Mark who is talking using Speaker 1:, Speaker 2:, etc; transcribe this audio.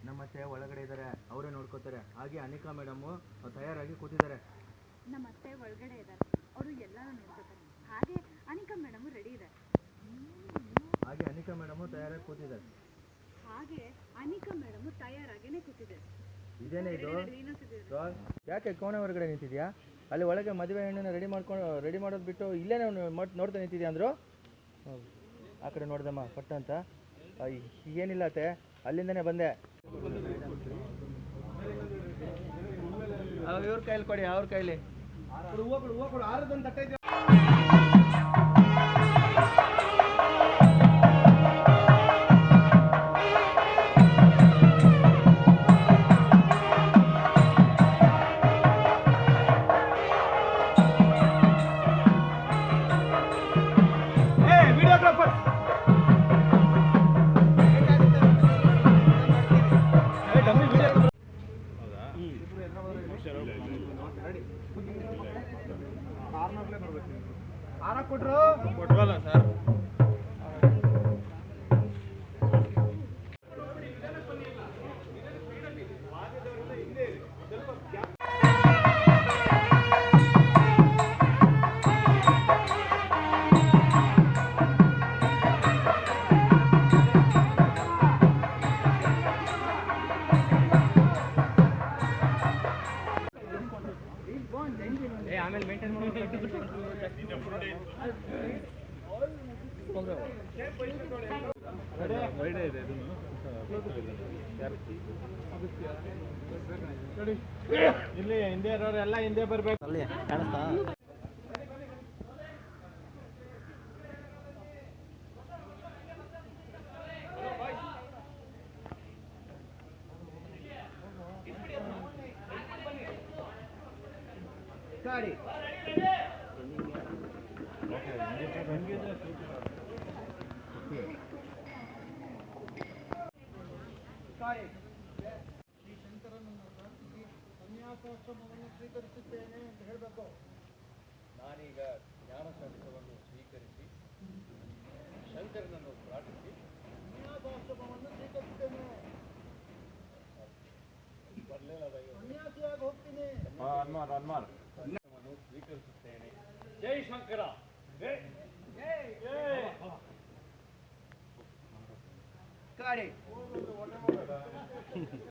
Speaker 1: ನಮ್ಮ ಅತ್ತೆ ಒಳಗಡೆ ಇದ್ದಾರೆ, ಅವರೇ ನೋಡ್ಕೋತಾರೆ. ಹಾಗೆ ಅನಿಕಾ ಮೇಡಮು ತಯಾರಾಗಿ ಕೂತಿದ್ದಾರೆ.
Speaker 2: ನಮ್ಮ ಅತ್ತೆ ಒಳಗಡೆ ಇದ್ದಾರೆ, ಅವರು ಎಲ್ಲರೂ ನೋಡ್ಕೋತಾರೆ. ಹಾಗೆ ಅನಿಕಾ ಮೇಡಮು ರೆಡಿ ಇದ್ದಾರೆ.
Speaker 1: ಹಾಗೆ ಅನಿಕಾ ಮೇಡಮು ತಯಾರಾಗಿ ಕೂತಿದ್ದಾರೆ.
Speaker 2: ಹಾಗೆ ಅನಿಕಾ ಮೇಡಮು ತಯಾರಾಗೇನೆ ಕೂತಿದ್ದಾರೆ.
Speaker 1: ಇದೇನೇ ಇದು? ಯಾಕೆ ಕೋಣೆ ಹೊರಗಡೆ ನಿಂತಿದ್ಯಾ? ಅಲ್ಲಿ ಒಳಗೆ ಮದುವೆ ಹೆಣ್ಣನ್ನು ರೆಡಿ ಮಾಡೋದು ಬಿಟ್ಟು ಇಲ್ಲೇ ನೋಡ್ತಾ ನಿಂತಿದ್ಯಾ ಅಂದರು. ಆ ಕಡೆ ನೋಡ್ದಮ್ಮ ಪಟ್ಟ ಅಂತ. ಏನಿಲ್ಲ ಅತ್ತೆ, ಅಲ್ಲಿಂದನೇ ಬಂದೆ. ಇವ್ರ ಕೈಲಿ ಕೊಡಿ, ಅವ್ರ ಕೈಲಿ. ಕೊಟ್ವಲ್ಲ ಸರ್. ಆಮೇಲೆ ಮೇಂಟೈನ್ ಇಲ್ಲಿ ಹಿಂದೆ ಇರೋರೆಲ್ಲ ಹಿಂದೆ ಬರ್ಬೇಕು. ಅಲ್ಲಿ ಕಾಣಿಸ್ತಾ? ಗಾಡಿ
Speaker 3: ಶ್ರೀ ಶಂಕರನನ್ನು ಪ್ರಾರ್ಥಿಸಿ ಸನ್ಯಾಸಾಶ್ರಮವನ್ನು ಸ್ವೀಕರಿಸುತ್ತೇನೆ ಅಂತ ಹೇಳಬೇಕು.
Speaker 1: ನಾನೀಗ ಜ್ಞಾನ ಸಂದೇಶವನ್ನು ಸ್ವೀಕರಿಸಿ ಶಂಕರನನ್ನು ಪ್ರಾರ್ಥಿಸಿ
Speaker 3: ಸನ್ಯಾಸಾಶ್ರಮವನ್ನು ಸ್ವೀಕರಿಸುತ್ತೇನೆ. ಸನ್ಯಾಸಿಯಾಗಿ ಹೋಗ್ತೀನಿ.
Speaker 1: ಸ್ವೀಕರಿಸುತ್ತೇನೆ.
Speaker 4: ಜೈ ಶಂಕರ.
Speaker 1: ಗಾಡಿ